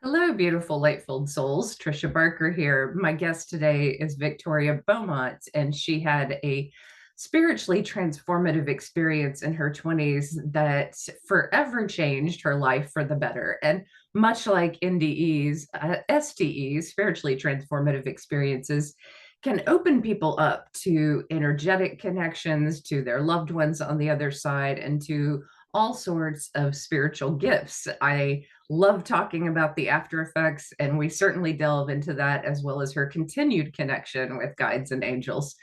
Hello, beautiful light-filled souls. Tricia Barker here. My guest today is Victoria Beaumont, and she had a spiritually transformative experience in her 20s that forever changed her life for the better. And much like NDEs, STEs, spiritually transformative experiences, can open people up to energetic connections, to their loved ones on the other side, and to all sorts of spiritual gifts. I love talking about the after effects, and we certainly delve into that as well as her continued connection with guides and angels.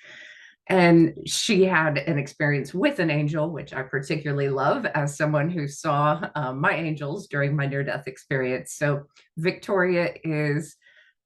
And she had an experience with an angel, which I particularly love as someone who saw my angels during my near death experience. So, Victoria is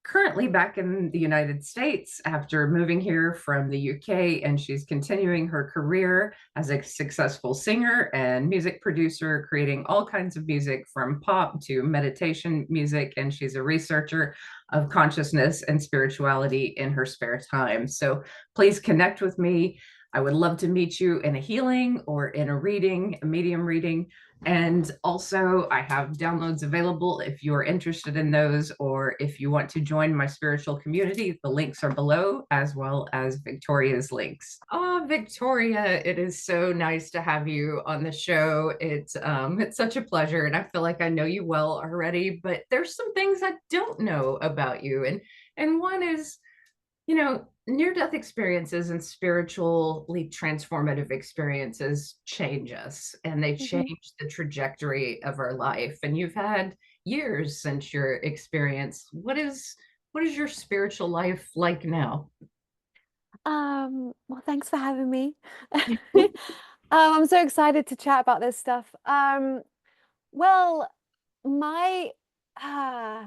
currently back in the United States after moving here from the UK, and she's continuing her career as a successful singer and music producer, creating all kinds of music from pop to meditation music. And she's a researcher of consciousness and spirituality in her spare time. So please connect with me. I would love to meet you in a healing or in a reading, a medium reading. And also, I have downloads available if you're interested in those, or if you want to join my spiritual community. The links are below, as well as Victoria's links. Oh, Victoria, it is so nice to have you on the show. It's such a pleasure, and I feel like I know you well already, but there's some things I don't know about you, and one is, near death experiences and spiritually transformative experiences change us, and they Mhm. change the trajectory of our life. And you've had years since your experience. What is your spiritual life like now? Well, thanks for having me. I'm so excited to chat about this stuff. Well, my uh,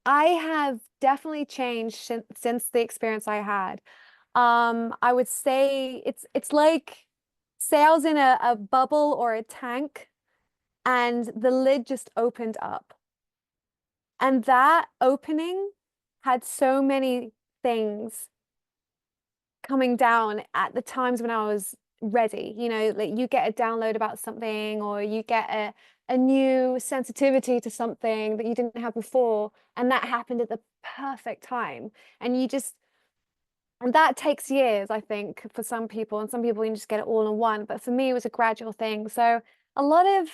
I have definitely changed since the experience I had. I would say it's like say I was in a bubble or a tank and the lid just opened up. And that opening had so many things coming down at the times when I was ready. Like you get a download about something, or you get a new sensitivity to something that you didn't have before, and that happened at the perfect time. And and that takes years, I think, for some people, and some people you can just get it all in one. But for me, it was a gradual thing. So a lot of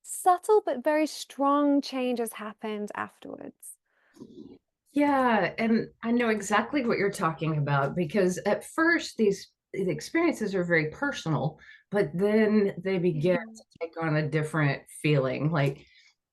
subtle but very strong changes happened afterwards. Yeah, and I know exactly what you're talking about, because at first these experiences are very personal, but then they begin Mhm. to take on a different feeling. Like,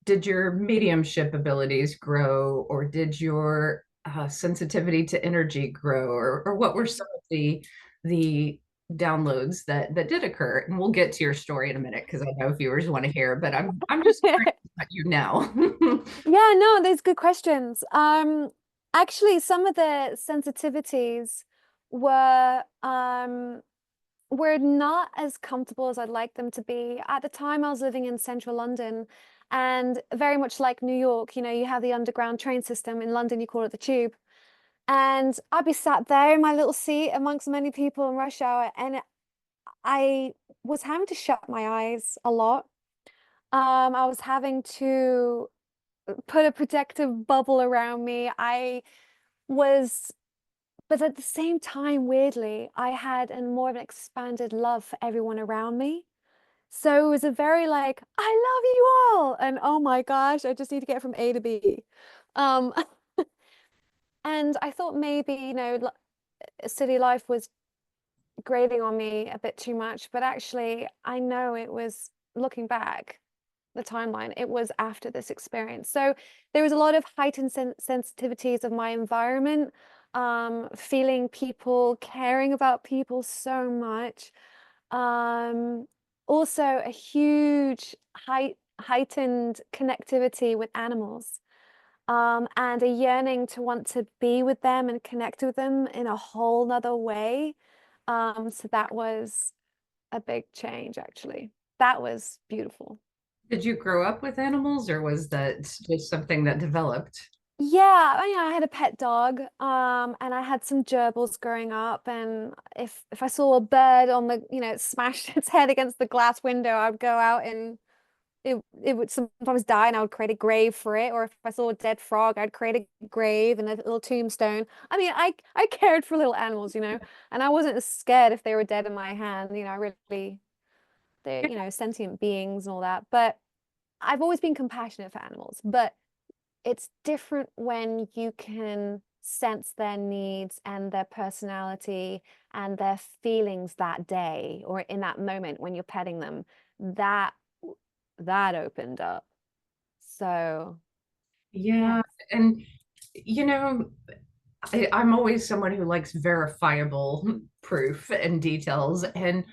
did your mediumship abilities grow, or did your sensitivity to energy grow, or what were some of the downloads that did occur? And we'll get to your story in a minute because I know viewers want to hear, but I'm just curious about you now. Yeah, no, there's good questions. Actually, some of the sensitivities were were not as comfortable as I'd like them to be. At the time, I was living in central London, and very much like New York, you have the underground train system. In London, you call it the tube. And I'd be sat there in my little seat amongst many people in rush hour, and I was having to shut my eyes a lot. I was having to put a protective bubble around me. Was, but at the same time, weirdly, I had more of an expanded love for everyone around me. So it was a very like, I love you all. And oh my gosh, I just need to get from A to B. Um, and I thought maybe, city life was grating on me a bit too much, but actually, I know it was looking back. The timeline, it was after this experience. So there was a lot of heightened sensitivities of my environment, feeling people, caring about people so much. Um, Also a huge heightened connectivity with animals, and a yearning to want to be with them and connect with them in a whole nother way. So that was a big change, actually. That was beautiful. Did you grow up with animals, or was that just something that developed? Yeah, I had a pet dog, and I had some gerbils growing up. And if I saw a bird on it smashed its head against the glass window, I'd go out and it would sometimes die and I would create a grave for it. Or if I saw a dead frog, I'd create a grave and a little tombstone. I mean, I cared for little animals, you know, and I wasn't as scared if they were dead in my hand. You know, I really, they're, you know, sentient beings and all that. But I've always been compassionate for animals, but it's different when you can sense their needs and their personality and their feelings that day or in that moment when you're petting them. That that opened up. So, Yeah. yes. And, you know, I'm always someone who likes verifiable proof and details. And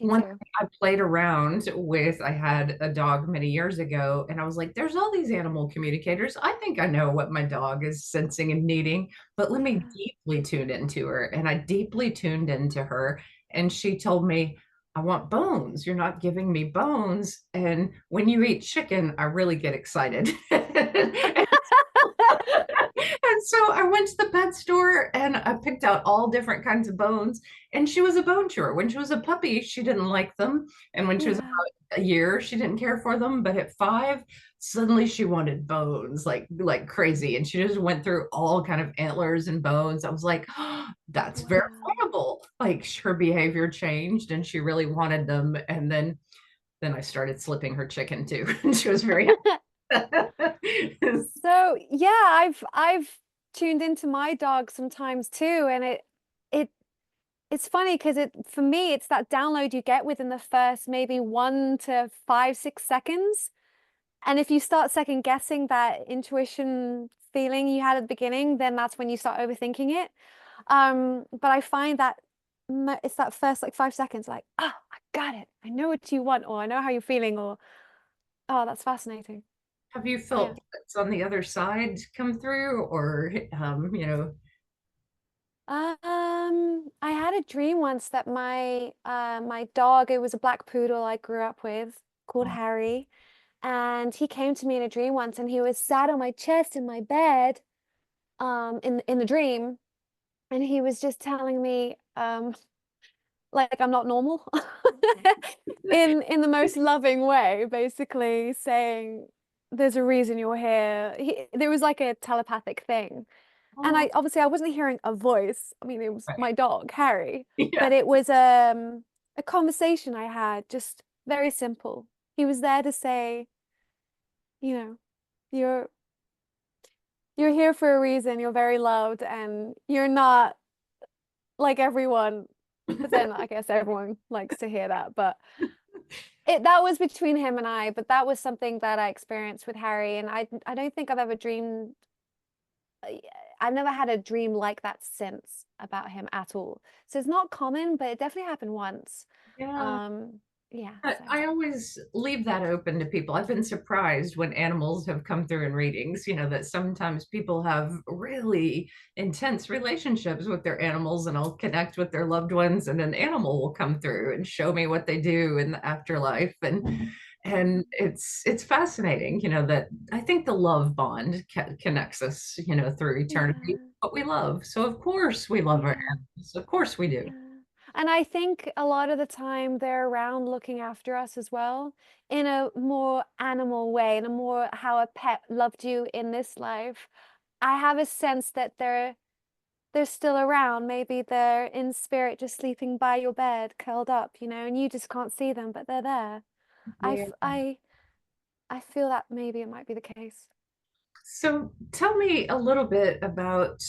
Me one too. thing I played around with, I had a dog many years ago, and I was like, there's all these animal communicators. I think I know what my dog is sensing and needing, but let me Yeah. deeply tune into her. And I deeply tuned into her, and she told me, I want bones. You're not giving me bones. And when you eat chicken, I really get excited. And so I went to the pet store and I picked out all different kinds of bones. And she was a bone chewer. When she was a puppy, she didn't like them. And when she was Yeah. about a year, she didn't care for them. But at 5, suddenly she wanted bones like crazy. And she just went through all kind of antlers and bones. I was like, oh, that's Wow. verifiable. Like her behavior changed and she really wanted them. And then I started slipping her chicken too. And she was very happy. So yeah, I've tuned into my dog sometimes too, and it it's funny because it for me it's that download you get within the first maybe 1 to 5, 6 seconds. And if you start second guessing that intuition feeling you had at the beginning, then that's when you start overthinking it. But I find that it's that first like 5 seconds, like, oh, I got it. I know what you want, or I know how you're feeling, or oh, that's fascinating. Have you Yeah. felt that's on the other side come through or I had a dream once that my dog, it was a black poodle I grew up with called Harry, and he came to me in a dream once and he was sat on my chest in my bed in the dream, and he was just telling me like I'm not normal in the most loving way, basically saying there's a reason you're here. There was like a telepathic thing. And oh, I obviously I wasn't hearing a voice. I mean, it was right. my dog, Harry, Yeah. but it was a conversation I had, just very simple. He was there to say, you know, you're you're here for a reason, you're very loved, and you're not like everyone. But then I guess everyone likes to hear that. But that was between him and I, but that was something that I experienced with Harry, and I don't think I've ever dreamed I've never had a dream like that since about him at all. So it's not common, but it definitely happened once. Yeah. Um, yeah, so I always leave that open to people. I've been surprised when animals have come through in readings, that sometimes people have really intense relationships with their animals and I'll connect with their loved ones and an animal will come through and show me what they do in the afterlife. And it's fascinating, that I think the love bond connects us, through eternity, yeah, what we love. So of course we love our yeah, animals. Of course we do. yeah. And I think a lot of the time they're around looking after us as well in a more animal way, in a more how a pet loved you in this life. I have a sense that they're still around. Maybe they're in spirit just sleeping by your bed, curled up, and you just can't see them, but they're there. I, Yeah. f- I feel that maybe it might be the case. So tell me a little bit about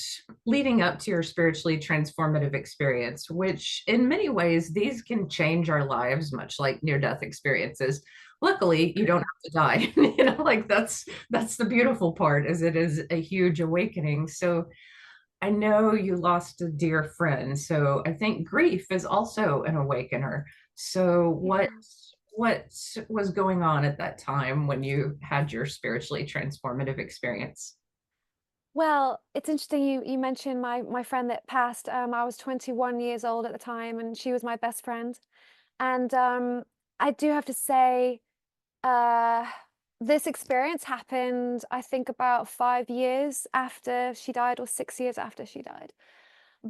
leading up to your spiritually transformative experience, which in many ways, these can change our lives, much like near-death experiences. Luckily, you don't have to die. Like that's the beautiful part, is it is a huge awakening. So I know you lost a dear friend. So I think grief is also an awakener. So what Yeah. what was going on at that time when you had your spiritually transformative experience? Well, it's interesting you mentioned my friend that passed. I was 21 years old at the time, and she was my best friend. And I do have to say, uh, this experience happened, I think, about 5 years after she died, or 6 years after she died.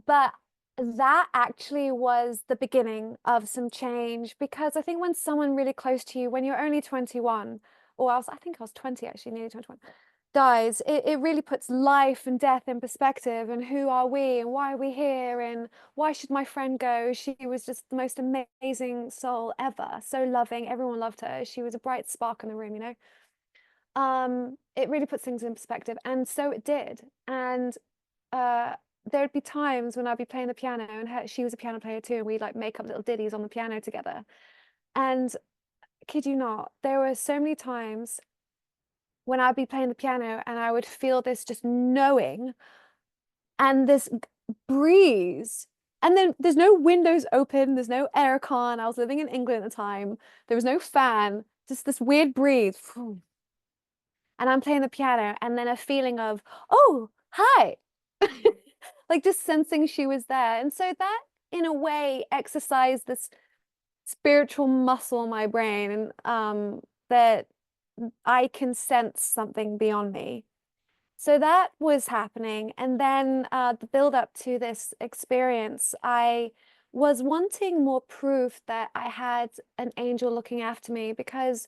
But that actually was the beginning of some change because I think when someone really close to you, when you're only 21, or I think I was 20 actually, nearly 21, dies, it really puts life and death in perspective, and who are we and why are we here and why should my friend go? She was just the most amazing soul ever, so loving, everyone loved her, she was a bright spark in the room, you know. It really puts things in perspective, and so it did. And there'd be times when I'd be playing the piano, and she was a piano player too, and we'd like make up little ditties on the piano together. And kid you not, there were so many times when I'd be playing the piano and I would feel this just knowing and this breeze. And then there's no windows open, there's no aircon. I was living in England at the time. There was no fan, just this weird breeze. And I'm playing the piano, and then a feeling of, oh, hi. Like just sensing she was there. And so that in a way exercised this spiritual muscle in my brain, and that I can sense something beyond me. So that was happening. And then the build up to this experience, I was wanting more proof that I had an angel looking after me, because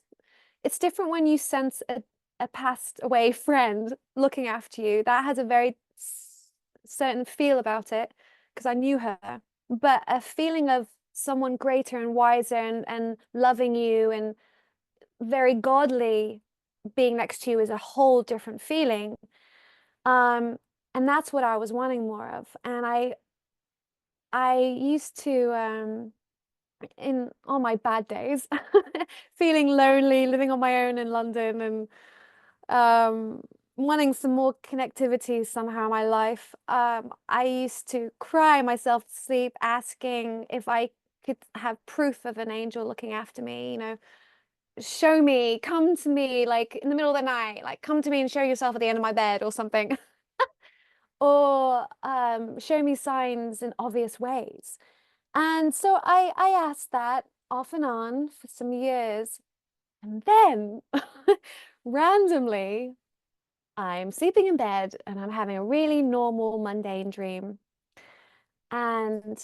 it's different when you sense a passed away friend looking after you. That has a very certain feel about it, because I knew her. But a feeling of someone greater and wiser and loving you and very godly being next to you is a whole different feeling. And that's what I was wanting more of. And I used to in on my bad days feeling lonely, living on my own in London, and wanting some more connectivity somehow in my life. I used to cry myself to sleep asking if I could have proof of an angel looking after me, you know, show me, come to me, like in the middle of the night, like come to me and show yourself at the end of my bed or something. Or show me signs in obvious ways. And so I asked that off and on for some years. And then randomly, I'm sleeping in bed and I'm having a really normal, mundane dream. And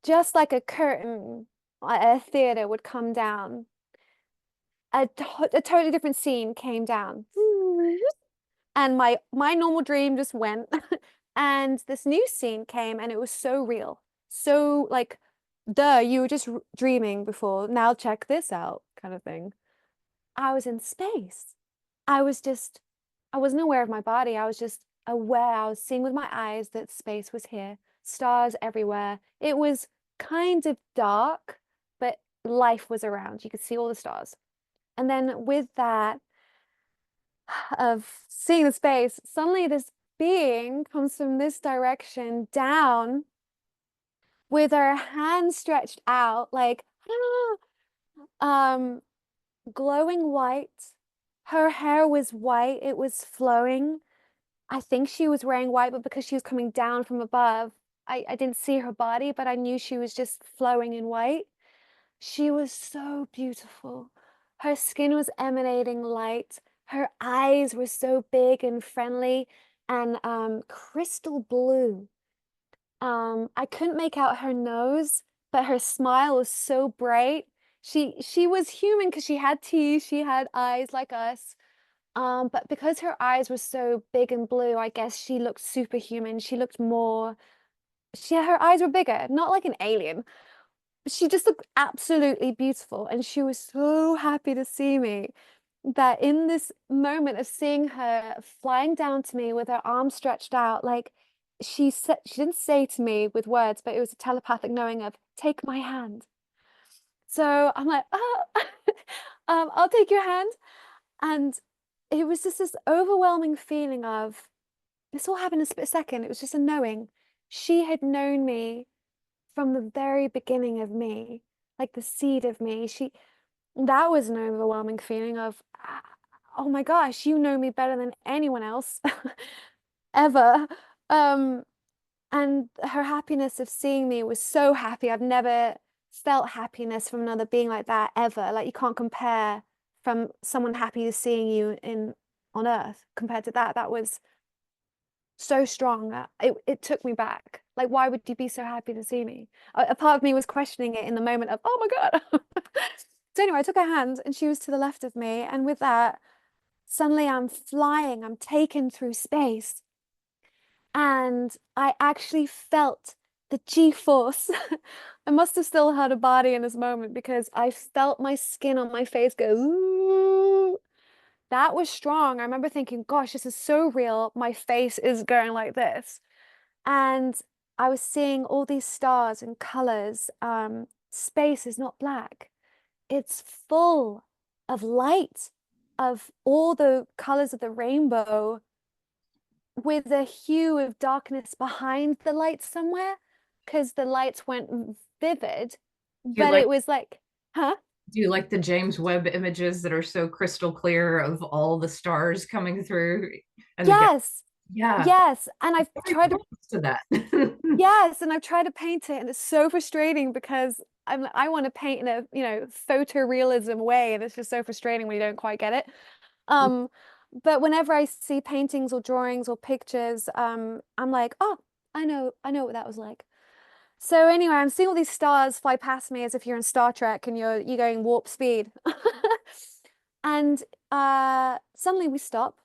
just like a curtain at a theater would come down, a totally different scene came down. And my normal dream just went. And this new scene came, and it was so real. So like, duh, you were just dreaming before. Now check this out, kind of thing. I was in space. I was just, I wasn't aware of my body. I was just aware. I was seeing with my eyes that space was here, stars everywhere. It was kind of dark, but life was around. You could see all the stars. And then with that, of seeing the space, suddenly this being comes from this direction down with her hand stretched out, like, um, glowing white. Her hair was white, it was flowing. I think she was wearing white, but because she was coming down from above, I didn't see her body, but I knew she was just flowing in white. She was so beautiful. Her skin was emanating light. Her eyes were so big and friendly and crystal blue. I couldn't make out her nose, but her smile was so bright. She was human because she had teeth, she had eyes like us. But because her eyes were so big and blue, I guess she looked superhuman. She looked more, her eyes were bigger, not like an alien. She just looked absolutely beautiful, and she was so happy to see me that in this moment of seeing her flying down to me with her arms stretched out, like she said, she didn't say to me with words, but it was a telepathic knowing of take my hand. So I'm like, oh, I'll take your hand. And it was just this overwhelming feeling of this all happened in a split second. It was just a knowing. She had known me from the very beginning of me, like the seed of me. That was an overwhelming feeling of, oh my gosh, you know me better than anyone else ever. And her happiness of seeing me was so happy. I've never felt happiness from another being like that ever. Like you can't compare from someone happy to seeing you on earth compared to that. That was so strong that it took me back. Like, why would you be so happy to see me? A part of me was questioning it in the moment of, oh my God. So anyway, I took her hand and she was to the left of me. And with that, suddenly I'm flying, I'm taken through space. And I actually felt the G-force. I must have still had a body in this moment because I felt my skin on my face go, ooh. That was strong. I remember thinking, gosh, this is so real. My face is going like this. And I was seeing all these stars and colors. Space is not black. It's full of light, of all the colors of the rainbow, with a hue of darkness behind the lights somewhere, because the lights went vivid, Do you but like it was like, huh? do you like the James Webb images that are so crystal clear of all the stars coming through and the Yes, yeah, yes. And I've very tried to, close to that. yes, and I've tried to paint it, and it's so frustrating because I want to paint in a, photorealism way, and it's just so frustrating when you don't quite get it. Um, but whenever I see paintings or drawings or pictures, I'm like, oh, I know what that was like. So anyway, I'm seeing all these stars fly past me as if you're in Star Trek and you're going warp speed. And suddenly we stop,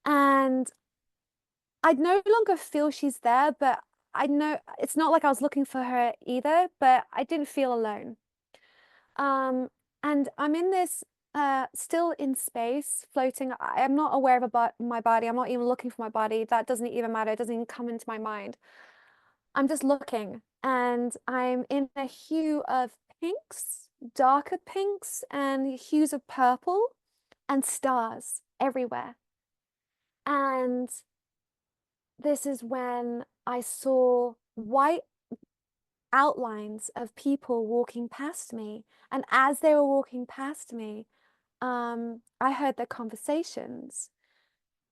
and I no longer feel she's there, but I know it's not like I was looking for her either, but I didn't feel alone. Um, and I'm in this still in space, floating. I'm not aware of my body. I'm not even looking for my body. That doesn't even matter. It doesn't even come into my mind. I'm just looking, and I'm in a hue of pinks, darker pinks, and hues of purple, and stars everywhere. And this is when I saw white outlines of people walking past me. And as they were walking past me, I heard their conversations.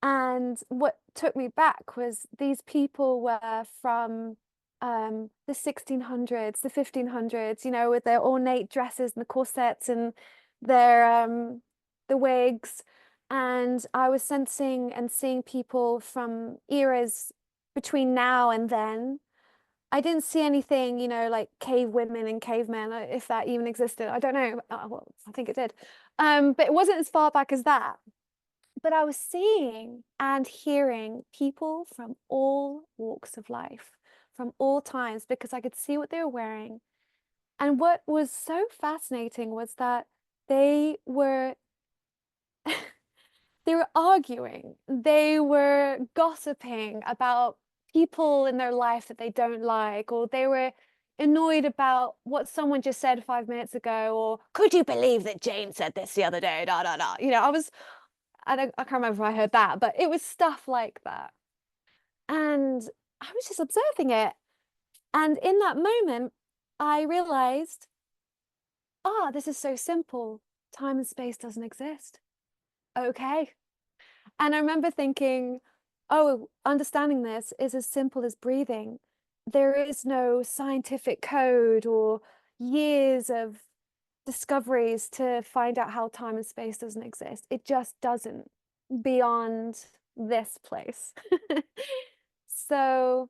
And what took me back was these people were from the 1600s, the 1500s, with their ornate dresses and the corsets and their the wigs. And I was sensing and seeing people from eras between now and then. I didn't see anything, like cave women and cavemen, if that even existed. I don't know. Well, I think it did. But it wasn't as far back as that. But I was seeing and hearing people from all walks of life, from all times, because I could see what they were wearing. And what was so fascinating was that they were they were arguing, they were gossiping about people in their life that they don't like, or they were annoyed about what someone just said 5 minutes ago, or could you believe that Jane said this the other day? Da da da. I can't remember if I heard that, but it was stuff like that. And I was just observing it. And in that moment, I realized, this is so simple. Time and space doesn't exist. Okay. And I remember thinking, oh, understanding this is as simple as breathing. There is no scientific code or years of discoveries to find out how time and space doesn't exist. It just doesn't, beyond this place. So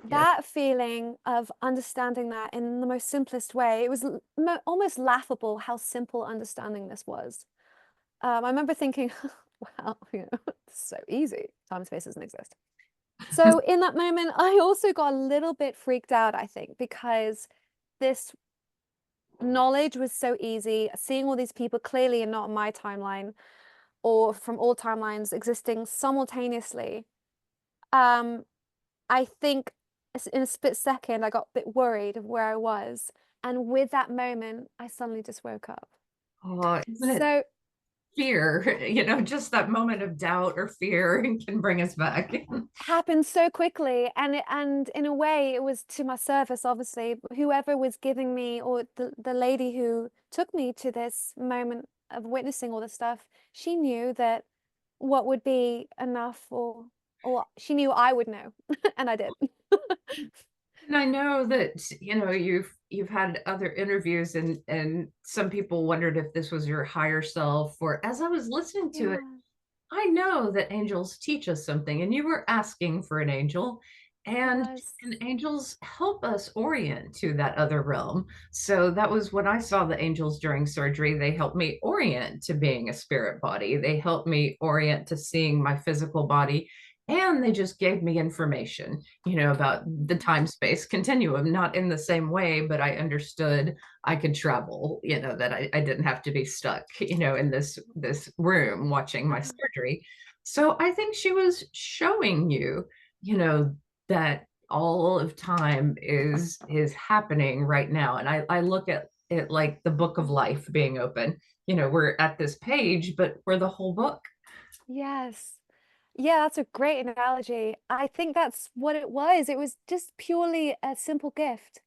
Yes. that feeling of understanding that in the most simplest way, it was almost laughable how simple understanding this was. I remember thinking, wow, it's so easy. Time and space doesn't exist. So in that moment, I also got a little bit freaked out, I think, because this knowledge was so easy. Seeing all these people clearly and not on my timeline or from all timelines existing simultaneously. I think in a split second, I got a bit worried of where I was. And with that moment, I suddenly just woke up. Oh, isn't it So fear? Just that moment of doubt or fear can bring us back. happened so quickly, and in a way it was to my service. Obviously, whoever was giving me, or the lady who took me to this moment of witnessing all this stuff, she knew that what would be enough, or she knew I would know. And I did. And I know that, you've had other interviews and some people wondered if this was your higher self, or as I was listening to it, Yeah. I know that angels teach us something, and you were asking for an angel. and Yes. and angels help us orient to that other realm. So that was when I saw the angels during surgery. They helped me orient to being a spirit body. They helped me orient to seeing my physical body. And they just gave me information, about the time space continuum, not in the same way, but I understood I could travel, that I didn't have to be stuck, in this room watching my Mhm. surgery. So I think she was showing you, you know, that all of time is happening right now. And I look at it like the book of life being open. We're at this page, but we're the whole book. Yes. Yeah, that's a great analogy. I think that's what it was. It was just purely a simple gift.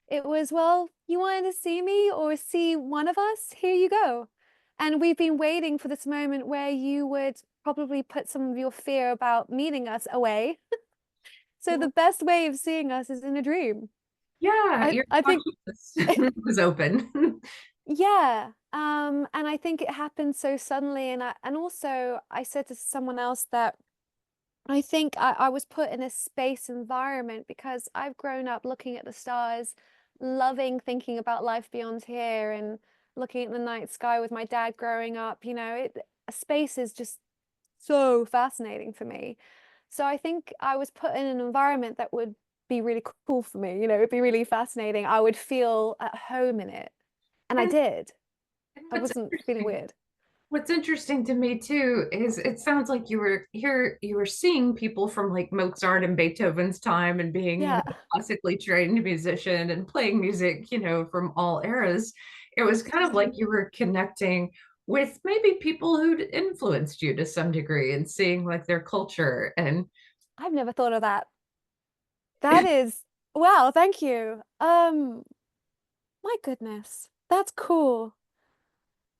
It was, well, you wanted to see me or see one of us? Here you go. And we've been waiting for this moment where you would probably put some of your fear about meeting us away. So Yeah, the best way of seeing us is in a dream. yeah, your I think consciousness was open. yeah. And I think it happened so suddenly. And also I said to someone else that I think I was put in a space environment because I've grown up looking at the stars, loving thinking about life beyond here and looking at the night sky with my dad growing up. Space is just so fascinating for me. So I think I was put in an environment that would be really cool for me. It'd be really fascinating. I would feel at home in it. And I and, did. and I wasn't feeling weird. what's interesting to me too is it sounds like you were seeing people from like Mozart and Beethoven's time and being, Yeah. classically trained musician and playing music, from all eras. It was kind of like Mhm. you were connecting with maybe people who'd influenced you to some degree and seeing like their culture and I've never thought of that. That is, wow, thank you. My goodness, that's cool.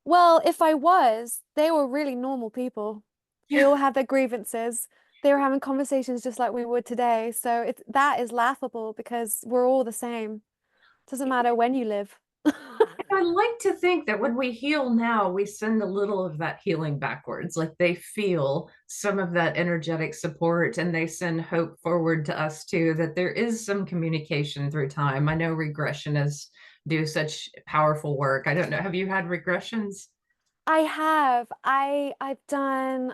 Well, if I was, they were really normal people. They yeah. all had their grievances. They were having conversations just like we would today. So that is laughable because we're all the same. Doesn't matter when you live. I like to think that when we heal now, we send a little of that healing backwards. Like they feel some of that energetic support and they send hope forward to us too, that there is some communication through time. I know regressionists do such powerful work. I don't know. Have you had regressions? I have. I've done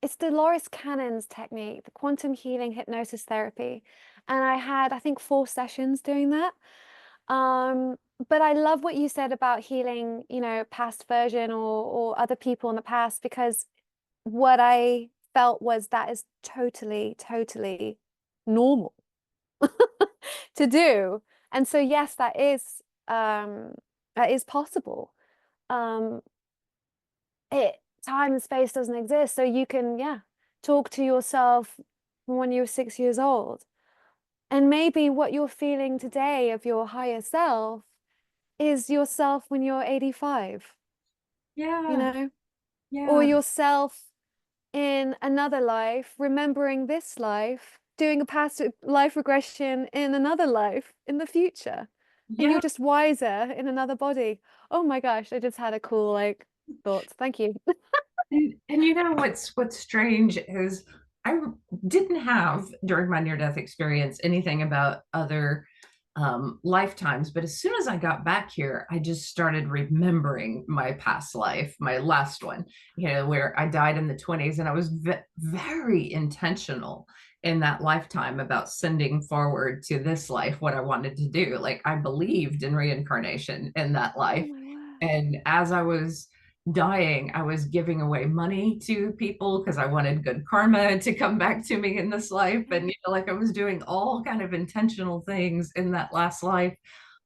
it's Dolores Cannon's technique, the quantum healing hypnosis therapy. And I had, I think, 4 sessions doing that. Um, but I love what you said about healing, past version or other people in the past, because what I felt was that is totally, totally normal to do. And so yes, that is possible. Um, time and space doesn't exist. So you can, yeah, talk to yourself from when you were 6 years old. And maybe what you're feeling today of your higher self is yourself when you're 85, you Yeah, know, or yeah, yourself in another life, remembering this life, doing a past life regression in another life in the future. And yeah. you're just wiser in another body. Oh my gosh, I just had a cool thought. Thank you. And what's strange is I didn't have during my near death experience anything about other lifetimes, but as soon as I got back here, I just started remembering my past life, my last one, where I died in the 20s, and I was very intentional in that lifetime about sending forward to this life what I wanted to do. Like I believed in reincarnation in that Oh life. my word. And as I was dying, I was giving away money to people because I wanted good karma to come back to me in this life. And Yeah. like I was doing all kind of intentional things in that last life,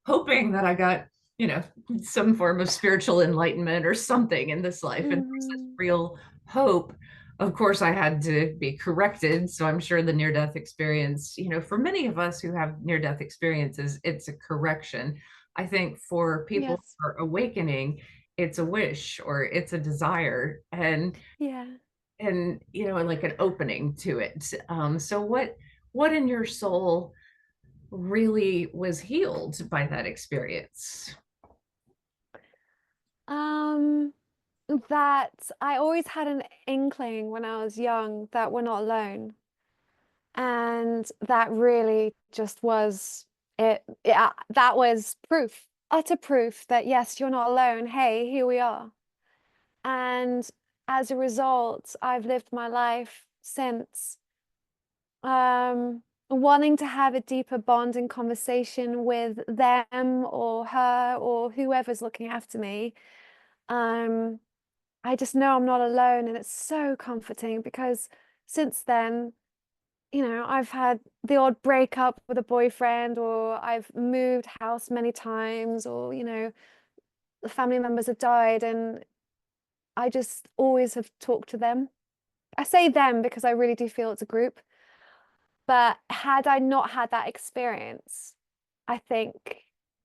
hoping that I got, you know, some form of spiritual enlightenment or something in this life. And there's this Hmm. real hope. Of course, I had to be corrected. So I'm sure the near death experience, for many of us who have near death experiences, it's a correction. I think for people Yes. who are awakening, it's a wish or it's a desire Yeah. and like an opening to it. So what in your soul really was healed by that experience? Um, that I always had an inkling when I was young that we're not alone. And that really just was it. Yeah, that was proof, utter proof that yes, you're not alone. Hey, here we are. And as a result, I've lived my life since wanting to have a deeper bond and conversation with them or her or whoever's looking after me. Um, I just know I'm not alone, and it's so comforting because since then, I've had the odd breakup with a boyfriend, or I've moved house many times, or, the family members have died, and I just always have talked to them. I say them because I really do feel it's a group. But had I not had that experience, I think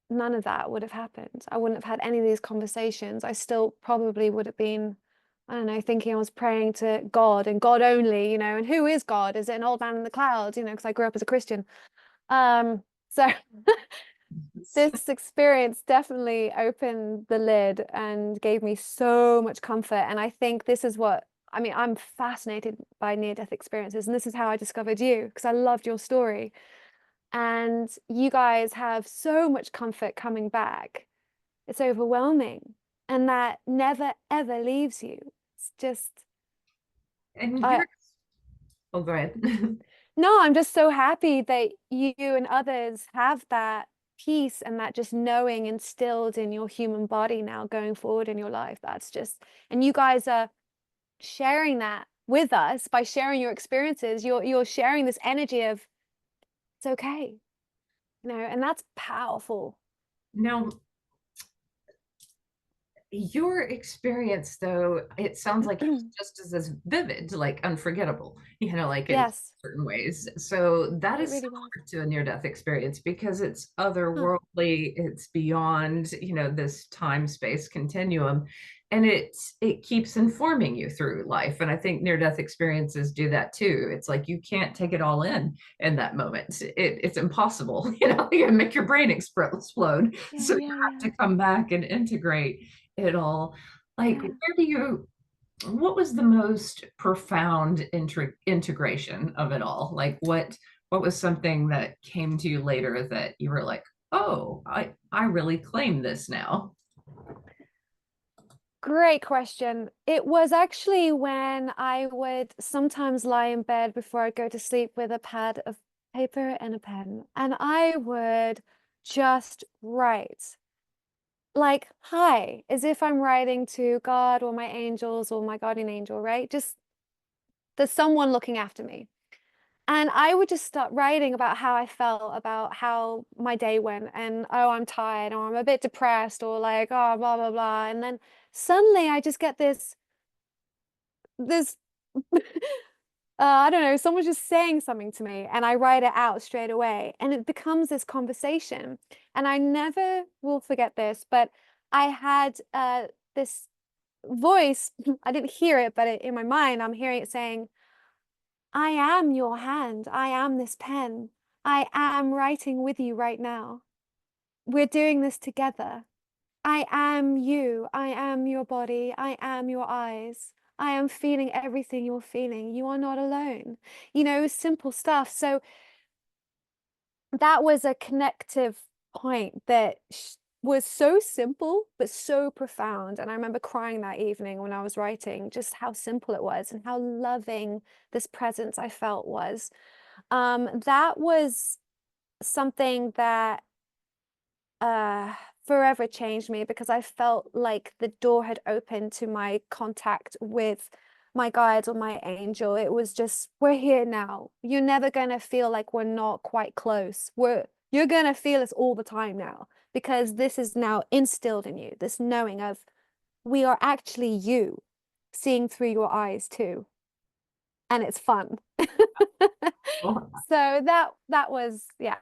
none of that would have happened. I wouldn't have had any of these conversations. I still probably would have been, I don't know, thinking I was praying to God and God only, and who is God? Is it an old man in the clouds? Because I grew up as a Christian. So this experience definitely opened the lid and gave me so much comfort. And I think this is what, I mean, I'm fascinated by near-death experiences, and this is how I discovered you, because I loved your story. And you guys have so much comfort coming back. It's overwhelming. And that never, ever leaves you. It's just, And I, you're, oh, go ahead. no, I'm just so happy that you and others have that peace and that just knowing instilled in your human body now going forward in your life. That's just, and you guys are sharing that with us by sharing your experiences. You're sharing this energy of it's okay, and that's powerful. Now, your experience, though, it sounds like it's just as vivid, like unforgettable, like in Yes, certain ways. So that it is really was. similar to a near-death experience because it's Huh. otherworldly, it's beyond, this time-space continuum, and it keeps informing you through life. And I think near-death experiences do that too. It's like you can't take it all in that moment. It's impossible, you make your brain explode. Yeah, So you yeah, have yeah, to come back and integrate it all. Like, yeah. what was the most profound integration of it all? Like, what was something that came to you later that you were like, oh, I really claim this now? Great question. It was actually when I would sometimes lie in bed before I'd go to sleep with a pad of paper and a pen, and I would just write. Like, hi, as if I'm writing to God or my angels or my guardian angel, right? Just there's someone looking after me. And I would just start writing about how I felt, about how my day went, and oh, I'm tired, or I'm a bit depressed, or like, oh, blah, blah, blah. And then suddenly I just get this I don't know, someone's just saying something to me, and I write it out straight away, and it becomes this conversation. And I never will forget this, but I had this voice. I didn't hear it, but in my mind, I'm hearing it saying, I am your hand. I am this pen. I am writing with you right now. We're doing this together. I am you. I am your body. I am your eyes. I am feeling everything you're feeling. You are not alone. Simple stuff. So that was a connective point that was so simple, but so profound. And I remember crying that evening when I was writing, just how simple it was and how loving this presence I felt was. That was something that forever changed me, because I felt like the door had opened to my contact with my guide or my angel. It was just, we're here now. You're never gonna feel like we're not quite close. You're gonna feel us all the time now, because this is now instilled in you, this knowing of we are actually you, seeing through your eyes too. And it's fun. So that was, yeah,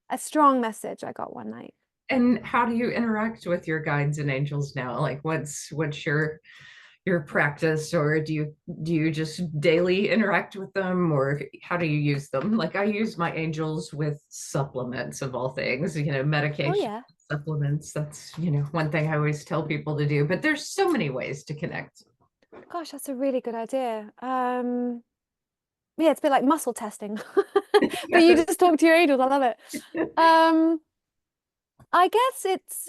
a strong message I got one night. And how do you interact with your guides and angels now? Like, what's your practice, or do you just daily interact with them, or how do you use them? Like, I use my angels with supplements of all things, Oh medication yeah. supplements. That's, one thing I always tell people to do, but there's so many ways to connect. Gosh, that's a really good idea. yeah, it's a bit like muscle testing. But you just talk to your angels. I love it. I guess it's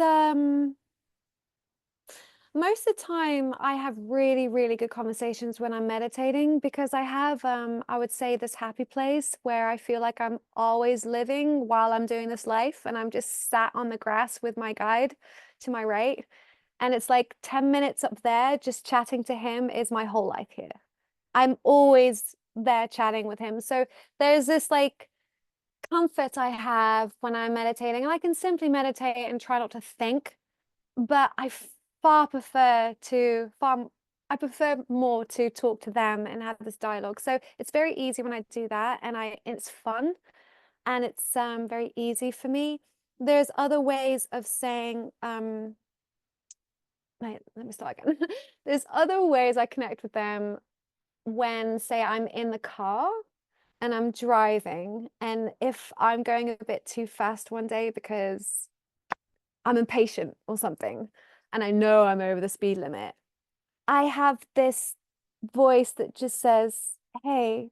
most of the time I have really, really good conversations when I'm meditating, because I have I would say this happy place where I feel like I'm always living while I'm doing this life, and I'm just sat on the grass with my guide to my right. And it's like 10 minutes up there just chatting to him is my whole life here. I'm always there chatting with him. So there's this like comfort I have when I'm meditating, and I can simply meditate and try not to think, but far prefer to far I prefer more to talk to them and have this dialogue. So it's very easy when I do that, and it's fun, and it's very easy for me. There's other ways of saying wait, let me start again. There's other ways I connect with them when, say, I'm in the car and I'm driving, and if I'm going a bit too fast one day because I'm impatient or something, and I know I'm over the speed limit, I have this voice that just says, hey,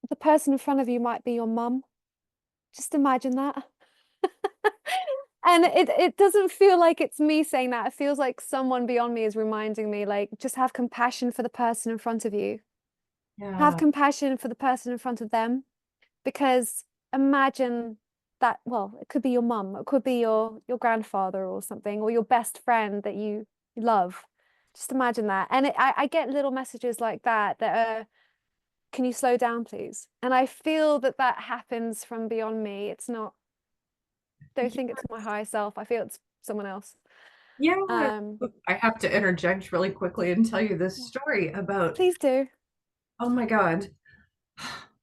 the person in front of you might be your mum. Just imagine that. And it doesn't feel like it's me saying that. It feels like someone beyond me is reminding me, like, just have compassion for the person in front of you. Have Yeah. compassion for the person in front of them, because imagine that, well, it could be your mum, it could be your grandfather or something, or your best friend that you love. Just imagine that. And I get little messages like that are, can you slow down, please? And I feel that that happens from beyond me. It's not, don't think it's my higher self. I feel it's someone else. Yeah. Um, I have to interject really quickly and tell you this yeah. story about, Please do. oh my God.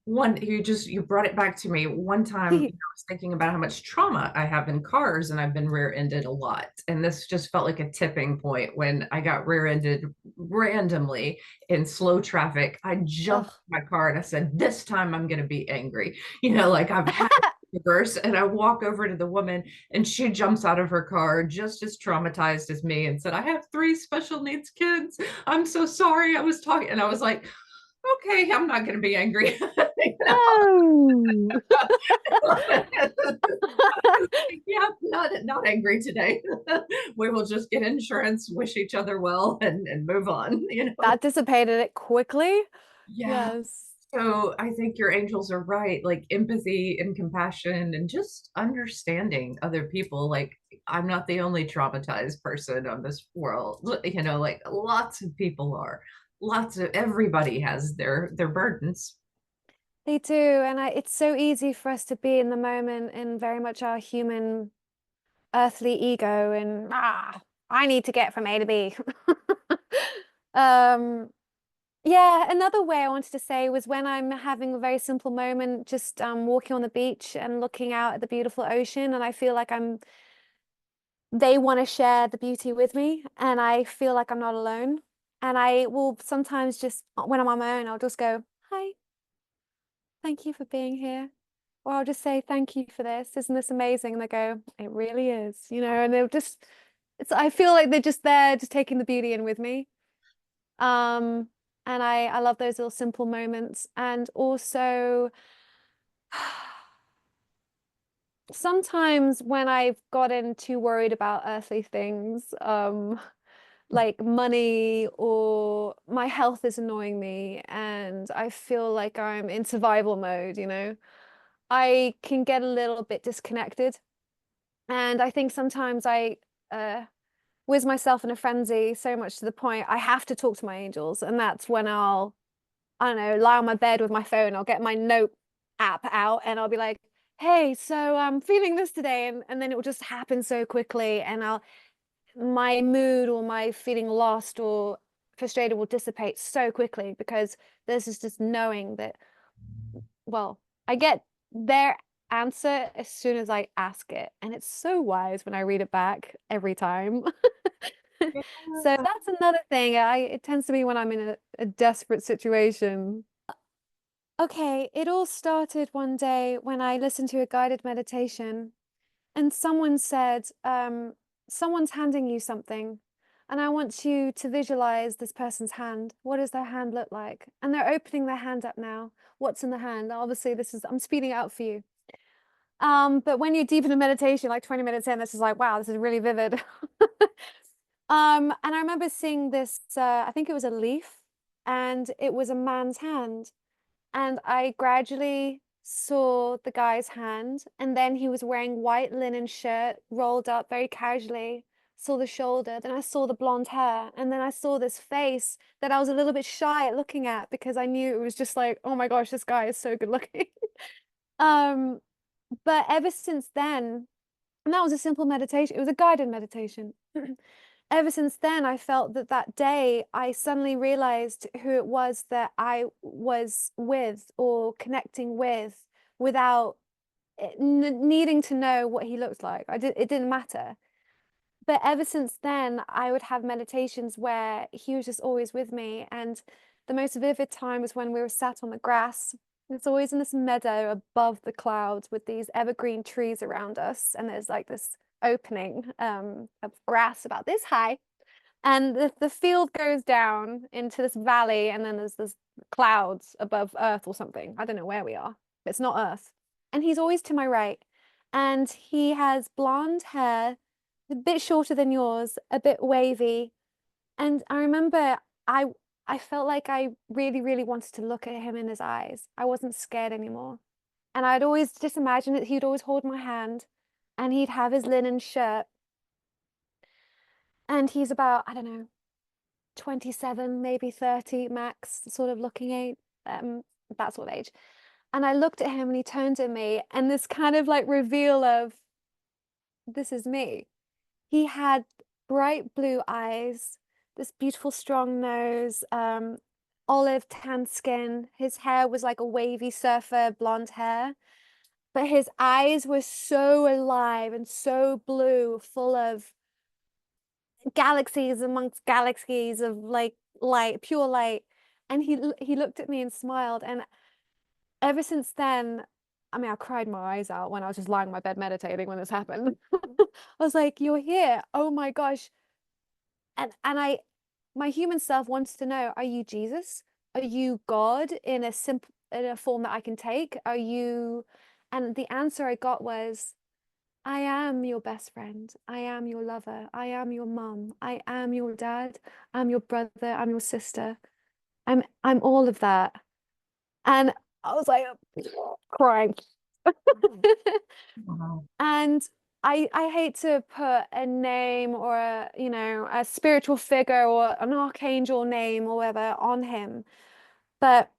One, you brought it back to me. One time, I was thinking about how much trauma I have in cars, and I've been rear-ended a lot. And this just felt like a tipping point when I got rear-ended randomly in slow traffic. I jumped Ugh. in my car and I said, "This time I'm going to be angry." Like I've had reverse. And I walk over to the woman, and she jumps out of her car just as traumatized as me and said, "I have three special needs kids. I'm so sorry. I was talking." And I was like, okay, I'm not going to be angry. No. Yeah, not angry today. We will just get insurance, wish each other well, and move on. That dissipated it quickly. Yeah. Yes. So I think your angels are right. Like empathy and compassion and just understanding other people. Like I'm not the only traumatized person on this world. Like lots of people are. Everybody has their burdens. They do, and it's so easy for us to be in the moment in very much our human, earthly ego, and I need to get from A to B. Um, yeah, another way I wanted to say was when I'm having a very simple moment, just walking on the beach and looking out at the beautiful ocean, and I feel like they want to share the beauty with me, and I feel like I'm not alone. And I will sometimes just, when I'm on my own, I'll just go, hi, thank you for being here. Or I'll just say, thank you for this. Isn't this amazing? And they go, it really is, and they'll just, I feel like they're just there, just taking the beauty in with me. Um, and I love those little simple moments. And also, sometimes when I've gotten too worried about earthly things, like money, or my health is annoying me and I feel like I'm in survival mode, I can get a little bit disconnected. And I think sometimes I whiz myself in a frenzy so much to the point I have to talk to my angels. And that's when I don't know, lie on my bed with my phone. I'll get my note app out and I'll be like, hey, so I'm feeling this today. And then it will just happen so quickly. And my mood or my feeling lost or frustrated will dissipate so quickly, because this is just knowing that, well, I get their answer as soon as I ask it. And it's so wise when I read it back every time. So that's another thing. It tends to be when I'm in a desperate situation. Okay, it all started one day when I listened to a guided meditation, and someone said, someone's handing you something, and I want you to visualize this person's hand. What does their hand look like? And they're opening their hand up now. What's in the hand? Obviously, I'm speeding it out for you. But when you're deep in a meditation, like 20 minutes in, this is like, wow, this is really vivid. And I remember seeing this, I think it was a leaf, and it was a man's hand. And I gradually saw the guy's hand, and then he was wearing white linen shirt, rolled up very casually, saw the shoulder, then I saw the blonde hair, and then I saw this face that I was a little bit shy at looking at because I knew it was just like, oh my gosh, this guy is so good looking. Um, but ever since then, and that was a simple meditation, it was a guided meditation. Ever since then, I felt that that day, I suddenly realized who it was that I was with or connecting with without needing to know what he looked like. It didn't matter. But ever since then, I would have meditations where he was just always with me. And the most vivid time was when we were sat on the grass. It's always in this meadow above the clouds with these evergreen trees around us. And there's like this opening of grass about this high. And the field goes down into this valley, and then there's this clouds above Earth or something. I don't know where we are, but it's not Earth. And he's always to my right. And he has blonde hair, a bit shorter than yours, a bit wavy. And I remember I I felt like I really, really wanted to look at him in his eyes. I wasn't scared anymore. And I'd always just imagine that he'd always hold my hand, and he'd have his linen shirt. And he's about, I don't know, 27, maybe 30 max, sort of looking age, that sort of age. And I looked at him, and he turned at me, and this kind of like reveal of, this is me. He had bright blue eyes, this beautiful strong nose, olive tan skin. His hair was like a wavy surfer blonde hair, but his eyes were so alive and so blue, full of galaxies amongst galaxies of like light, pure light. And he looked at me and smiled. And ever since then, I mean, I cried my eyes out when I was just lying in my bed meditating when this happened. I was like, you're here. Oh my gosh. And my human self wants to know, are you Jesus? Are you God in a form that I can take? Are you? And the answer I got was, I am your best friend. I am your lover. I am your mum. I am your dad. I'm your brother. I'm your sister. I'm all of that. And I was like crying. Wow. And I hate to put a name or a spiritual figure or an archangel name or whatever on him, but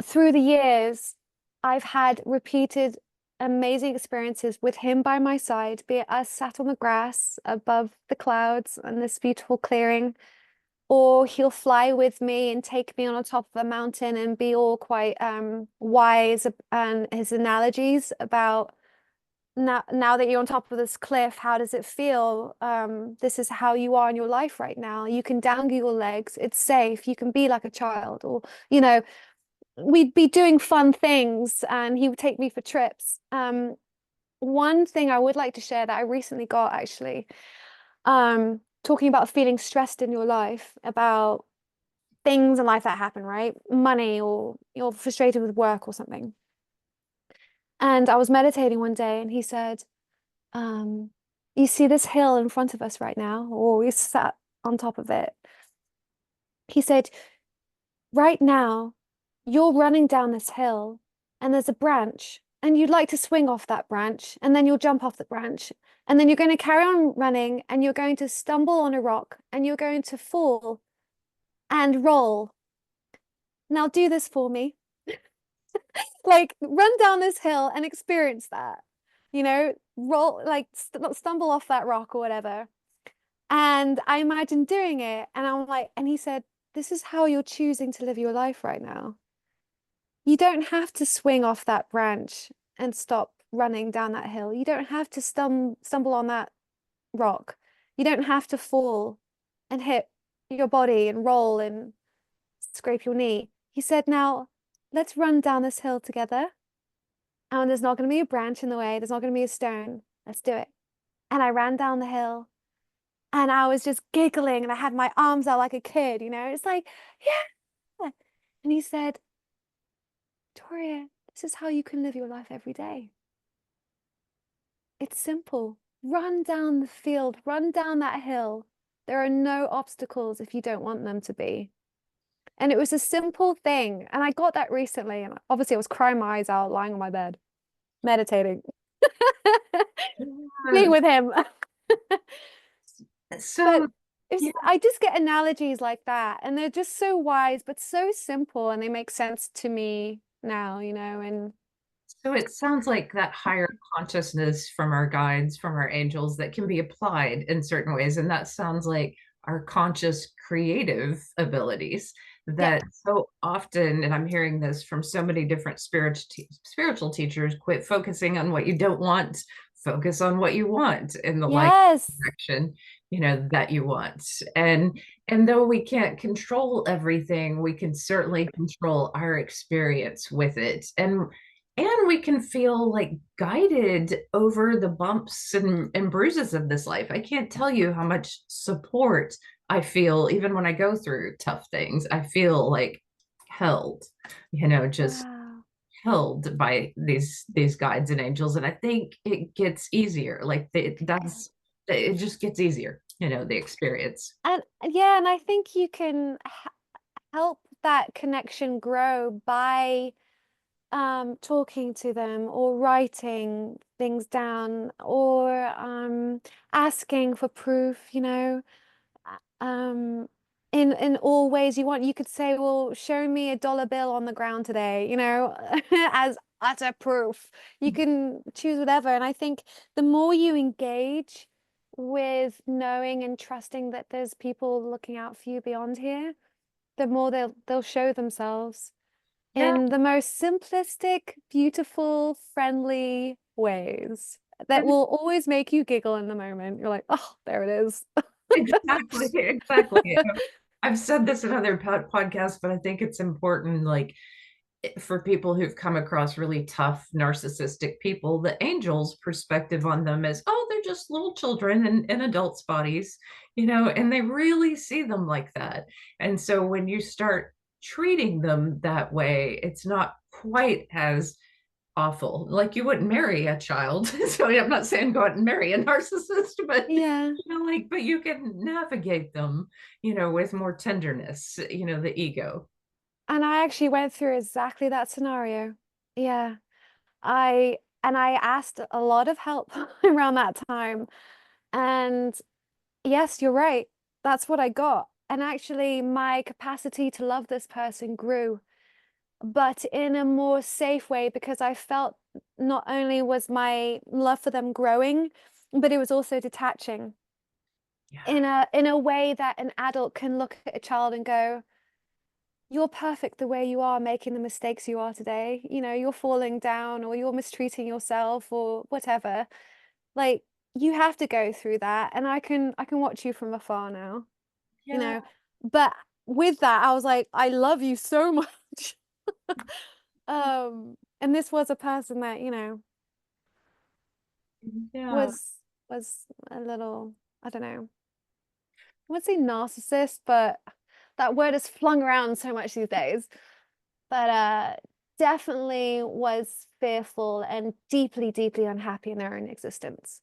through the years, I've had repeated amazing experiences with him by my side, be it us sat on the grass above the clouds in this beautiful clearing, or he'll fly with me and take me on the top of a mountain and be all quite wise, and his analogies about, now that you're on top of this cliff, how does it feel? This is how you are in your life right now. You can dangle your legs. It's safe. You can be like a child, or, we'd be doing fun things, and he would take me for trips. One thing I would like to share that I recently got, actually, talking about feeling stressed in your life, about things in life that happen, right? Money, or you're frustrated with work or something. And I was meditating one day, and he said, you see this hill in front of us right now, or we sat on top of it. He said, right now, you're running down this hill, and there's a branch, and you'd like to swing off that branch, and then you'll jump off the branch, and then you're going to carry on running, and you're going to stumble on a rock, and you're going to fall and roll. Now do this for me. Like, run down this hill and experience that. Roll, like stumble off that rock or whatever. And I imagined doing it, and I'm like, and he said, this is how you're choosing to live your life right now. You don't have to swing off that branch and stop running down that hill. You don't have to stumble on that rock. You don't have to fall and hit your body and roll and scrape your knee. He said, now let's run down this hill together. And there's not going to be a branch in the way. There's not going to be a stone. Let's do it. And I ran down the hill, And I was just giggling and I had my arms out like a kid, you know, it's like, yeah. And he said, Victoria, this is how you can live your life every day. It's simple. Run down the field, run down that hill. There are no obstacles if you don't want them to be. And it was a simple thing. And I got that recently. And obviously, I was crying my eyes out, lying on my bed, meditating, being Yeah. with him. But So, yeah. I just get analogies like that. And they're just so wise, but so simple. And they make sense to me now, you know. And So it sounds like that higher consciousness from our guides, from our angels, that can be applied in certain ways. And that sounds like our conscious creative abilities yep, that so often, and I'm hearing this from so many different spiritual teachers, quit focusing on what you don't want, focus on what you want in the light yes, direction, that you want. And though we can't control everything, we can certainly control our experience with it. And we can feel like guided over the bumps and bruises of this life. I can't tell you how much support I feel even when I go through tough things. I feel like held, just wow, held by these guides and angels. And I think it gets easier. Like yeah. it just gets easier, the experience. And yeah, and I think you can help that connection grow by talking to them or writing things down or asking for proof, you know. In all ways you want. You could say, well, show me a dollar bill on the ground today, you know, as utter proof. You can choose whatever. And I think the more you engage with knowing and trusting that there's people looking out for you beyond here, the more they'll show themselves Yeah. in the most simplistic, beautiful, friendly ways that will always make you giggle in the moment. You're like, oh, there it is. Exactly, exactly. I've said this in other podcasts, but I think it's important, like for people who've come across really tough narcissistic people, the angels' perspective on them is, oh, they're just little children in adults' bodies, and they really see them like that. And so when you start treating them that way, it's not quite as awful. Like you wouldn't marry a child. So I'm not saying go out and marry a narcissist, but Yeah. but you can navigate them, with more tenderness, the ego. And I actually went through exactly that scenario. Yeah. I asked a lot of help around that time. And yes, you're right. That's what I got. And actually, my capacity to love this person grew, but in a more safe way because I felt not only was my love for them growing, but it was also detaching Yeah. in a way that an adult can look at a child and go, you're perfect the way you are, making the mistakes you are today. You know, you're falling down or you're mistreating yourself or whatever. Like you have to go through that. And I can watch you from afar now, you Yeah. know. But with that, I was like, I love you so much. And this was a person that, you know, Yeah. was a little, I don't know, I wouldn't say narcissist, but that word is flung around so much these days. But definitely was fearful and deeply, deeply unhappy in their own existence.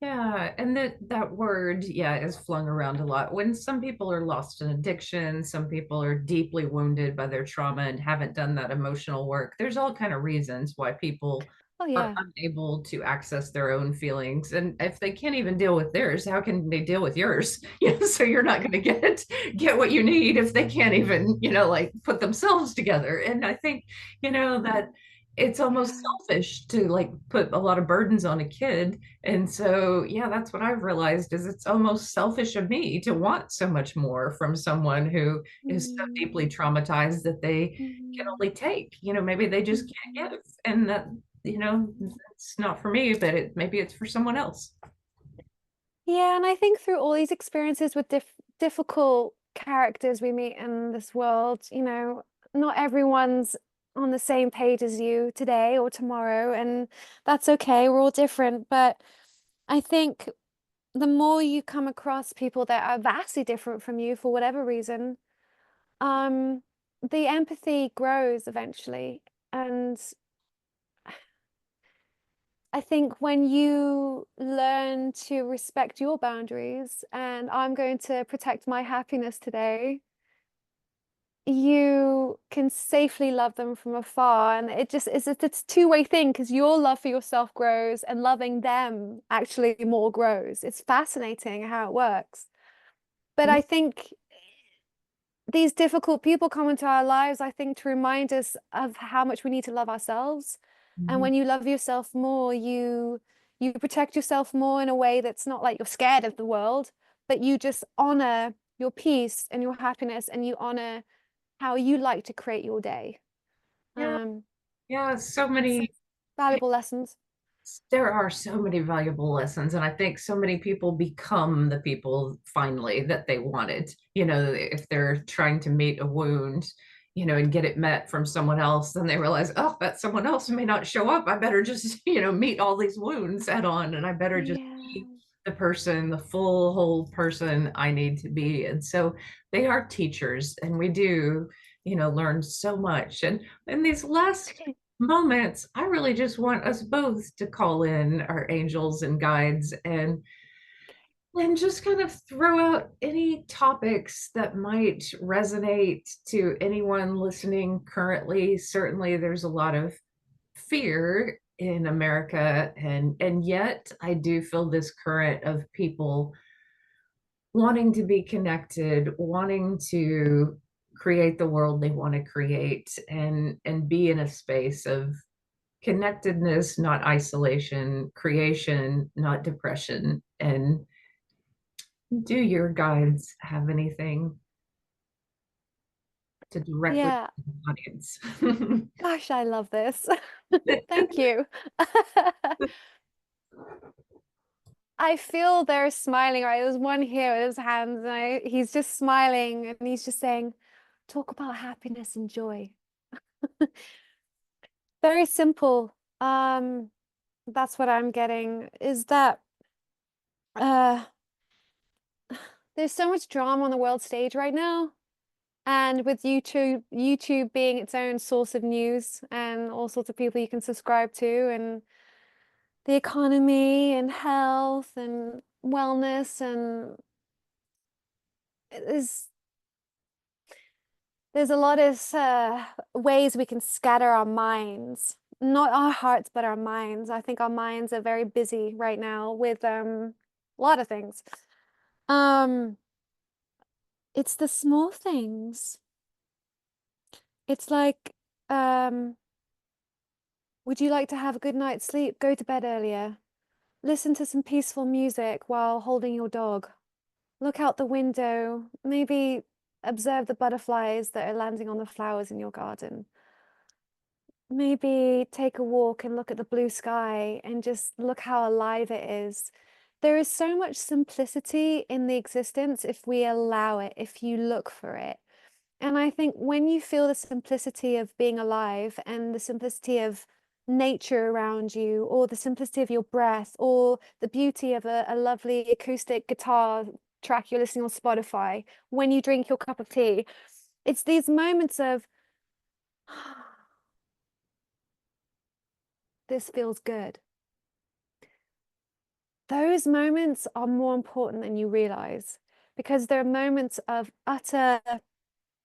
Yeah, and that word, yeah, is flung around a lot. When some people are lost in addiction, some people are deeply wounded by their trauma and haven't done that emotional work. There's all kind of reasons why people Oh are yeah. unable to access their own feelings. And if they can't even deal with theirs, how can they deal with yours? So you're not going to get what you need if they can't even, like put themselves together. And I think, that it's almost Yeah. selfish to like put a lot of burdens on a kid. And so, yeah, that's what I've realized is it's almost selfish of me to want so much more from someone who is so Mm, deeply traumatized that they can mm, only take, maybe they just can't mm. give. And that, it's not for me, but maybe it's for someone else. Yeah, and I think through all these experiences with difficult characters we meet in this world, you know, not everyone's on the same page as you today or tomorrow, and that's okay. We're all different, but I think the more you come across people that are vastly different from you for whatever reason, um, the empathy grows eventually. And I think when you learn to respect your boundaries, and I'm going to protect my happiness today, you can safely love them from afar. And it just is, it's a two-way thing, because your love for yourself grows and loving them actually more grows. It's fascinating how it works. But Yeah. I think these difficult people come into our lives, I think, to remind us of how much we need to love ourselves. And Mhm. when you love yourself more, you protect yourself more in a way that's not like you're scared of the world, but you just honor your peace and your happiness, and you honor how you like to create your day. Yeah. Um, Yeah. So it's many. valuable lessons. There are so many valuable lessons, and I think so many people become the people finally that they wanted. If they're trying to meet a wound, and get it met from someone else, then they realize, oh, that someone else may not show up. I better just, meet all these wounds head on, and I better just be Yeah. the person, the full whole person I need to be. And so they are teachers, and we do, learn so much. And in these last moments, I really just want us both to call in our angels and guides and just kind of throw out any topics that might resonate to anyone listening currently. Certainly, there's a lot of fear in America, and yet I do feel this current of people wanting to be connected, wanting to create the world they want to create and be in a space of connectedness, not isolation, creation, not depression. And do your guides have anything to directly Yeah. to the audience? Gosh, I love this. Thank you. I feel they're smiling, right? There's one here with his hands, and he's just smiling, and he's just saying, talk about happiness and joy. Very simple. That's what I'm getting, is that uh there's so much drama on the world stage right now. And with YouTube being its own source of news and all sorts of people you can subscribe to, and the economy and health and wellness, and there's there's a lot of ways we can scatter our minds, not our hearts, but our minds. I think our minds are very busy right now with a lot of things. Um, it's the small things. It's like, um, would you like to have a good night's sleep? Go to bed earlier. Listen to some peaceful music while holding your dog. Look out the window. Maybe observe the butterflies that are landing on the flowers in your garden. Maybe take a walk and look at the blue sky and just look how alive it is. There is so much simplicity in the existence if we allow it, if you look for it. And I think when you feel the simplicity of being alive and the simplicity of nature around you, or the simplicity of your breath, or the beauty of a lovely acoustic guitar track you're listening on Spotify, when you drink your cup of tea, it's these moments of, this feels good. Those moments are more important than you realize, because they're moments of utter,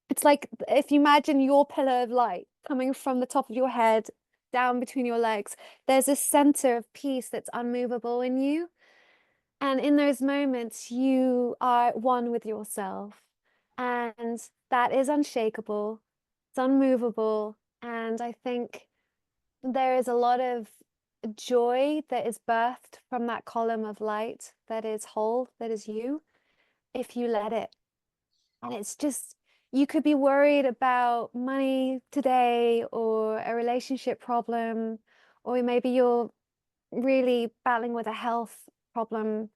it's like if you imagine your pillar of light coming from the top of your head down between your legs, there's a center of peace that's unmovable in you. And in those moments, you are one with yourself. And that is unshakable, it's unmovable. And I think there is a lot of joy that is birthed from that column of light that is whole, that is you, if you let it. And it's just, you could be worried about money today, or a relationship problem, or maybe you're really battling with a health problem.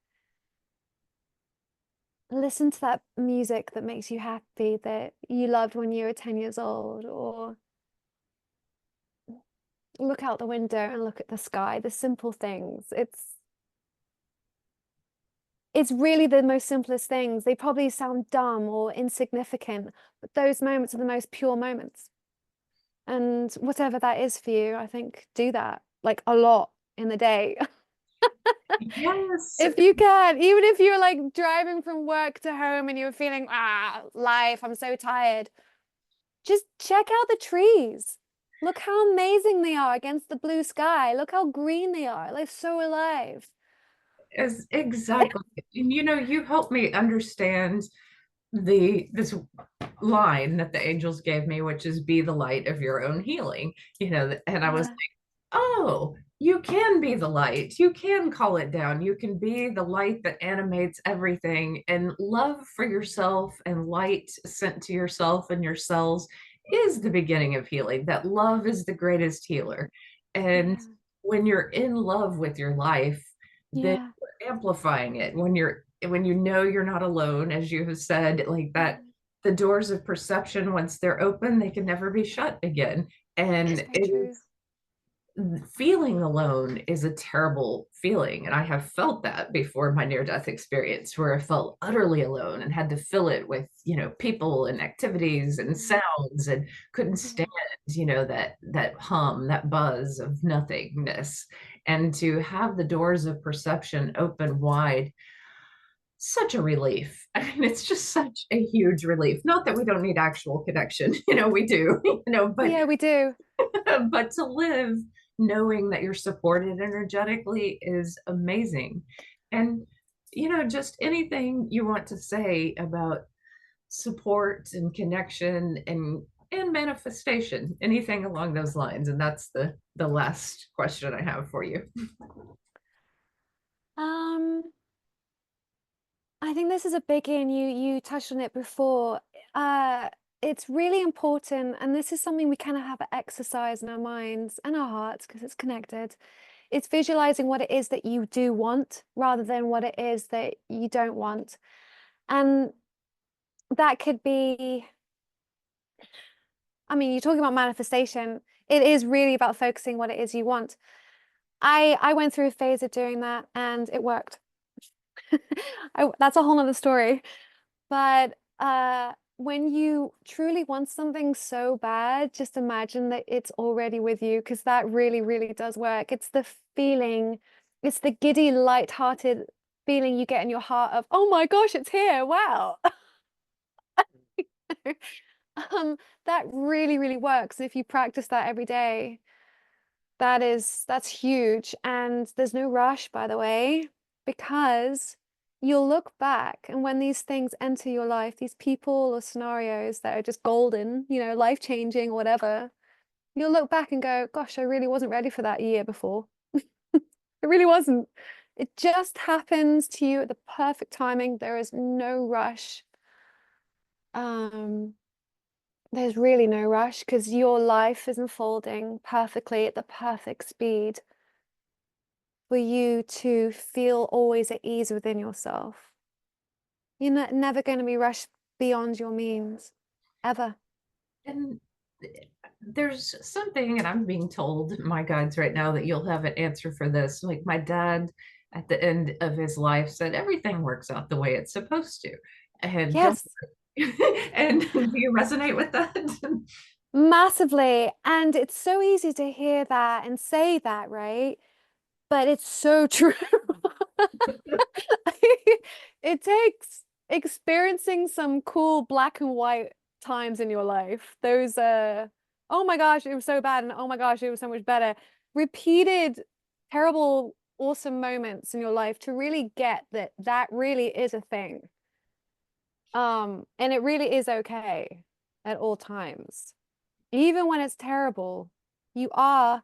Listen to that music that makes you happy, that you loved when you were 10 years old, or look out the window and look at the sky, the simple things. it's really the most simplest things. They probably sound dumb or insignificant, but those moments are the most pure moments. And whatever that is for you, I think do that like a lot in the day. Yes. If you can, even if you're like driving from work to home and you're feeling, life, I'm so tired, just check out the trees. Look how amazing they are against the blue sky. Look how green they are. They're so alive. Is exactly. And you helped me understand this line that the angels gave me, which is be the light of your own healing. And I was Yeah, like, oh, you can be the light. You can call it down. You can be the light that animates everything. And love for yourself and light sent to yourself and your cells is the beginning of healing. That love is the greatest healer. And yeah, when you're in love with your life, then yeah. you're amplifying it. When you know you're not alone, as you have said, like that, Mm. the doors of perception, once they're open, they can never be shut again. It's And very true. feeling alone is a terrible feeling. And I have felt that before my near death experience, where I felt utterly alone and had to fill it with, people and activities and Mm. sounds, and couldn't Yeah. stand, that hum, that buzz of nothingness. And to have the doors of perception open wide, such a relief. I mean, it's just such a huge relief. Not that we don't need actual connection, we do, but Yeah, we do. but to live knowing that you're supported energetically is amazing. And just anything you want to say about support and connection and manifestation, anything along those lines. And that's the last question I have for you. Um, I think this is a biggie, and you touched on it before. Uh, it's really important, and this is something we kind of have to exercise in our minds and our hearts because it's connected. It's visualizing what it is that you do want rather than what it is that you don't want. And that could be, I mean, you're talking about manifestation. It is really about focusing what it is you want. I went through a phase of doing that and it worked. That's a whole nother story. But when you truly want something so bad, just imagine that it's already with you, because that really, really does work. It's the feeling, it's the giddy, light-hearted feeling you get in your heart of, oh my gosh, it's here. Wow. Um, that really, really works. If you practice that every day, that's huge. And there's no rush, by the way, because you'll look back, and when these things enter your life, these people or scenarios that are just golden, life-changing or whatever, you'll look back and go, gosh, I really wasn't ready for that a year before. It really wasn't. It just happens to you at the perfect timing. There is no rush. Um, there's really no rush because your life is unfolding perfectly at the perfect speed for you to feel always at ease within yourself. You're never going to be rushed beyond your means, ever. And there's something, and I'm being told, my guides right now, that you'll have an answer for this. Like my dad at the end of his life said, everything works out the way it's supposed to. And don't, Yes, and do you resonate with that? massively. And it's so easy to hear that and say that, right? But it's so true. It takes experiencing some cool black and white times in your life. Those oh my gosh, it was so bad, and oh my gosh, it was so much better. Repeated terrible, awesome moments in your life to really get that that really is a thing. And it really is okay at all times. Even when it's terrible, you are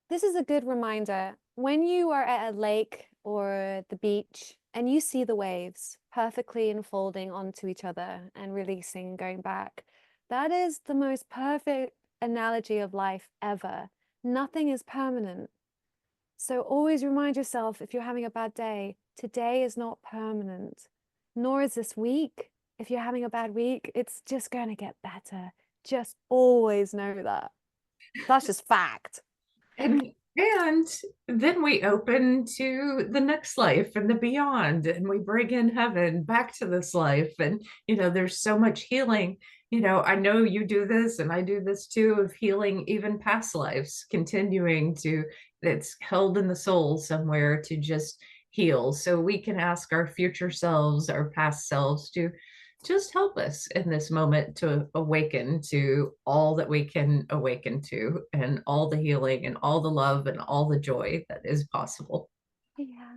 this is a good reminder. When you are at a lake or the beach and you see the waves perfectly unfolding onto each other and releasing, going back, that is the most perfect analogy of life ever. Nothing is permanent. So always remind yourself, if you're having a bad day, today is not permanent, nor is this week. If you're having a bad week, it's just going to get better. Just always know that. That's just fact. And And then we open to the next life and the beyond, and we bring in heaven back to this life. And, there's so much healing. I know you do this, and I do this too, of healing even past lives, continuing to, it's held in the soul somewhere to just heal. So we can ask our future selves, our past selves, to just help us in this moment to awaken to all that we can awaken to, and all the healing and all the love and all the joy that is possible. Yeah.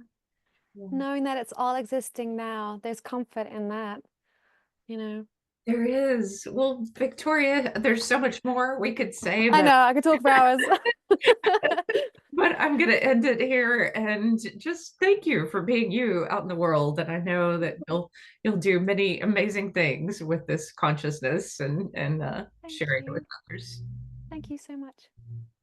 Yeah. Knowing that it's all existing now, there's comfort in that, you know. There is. Well, Victoria, there's so much more we could say, I but know, I could talk for hours. I'm going to end it here and just thank you for being you out in the world. And I know that you'll do many amazing things with this consciousness, and Thank sharing it with you. others. Thank you so much.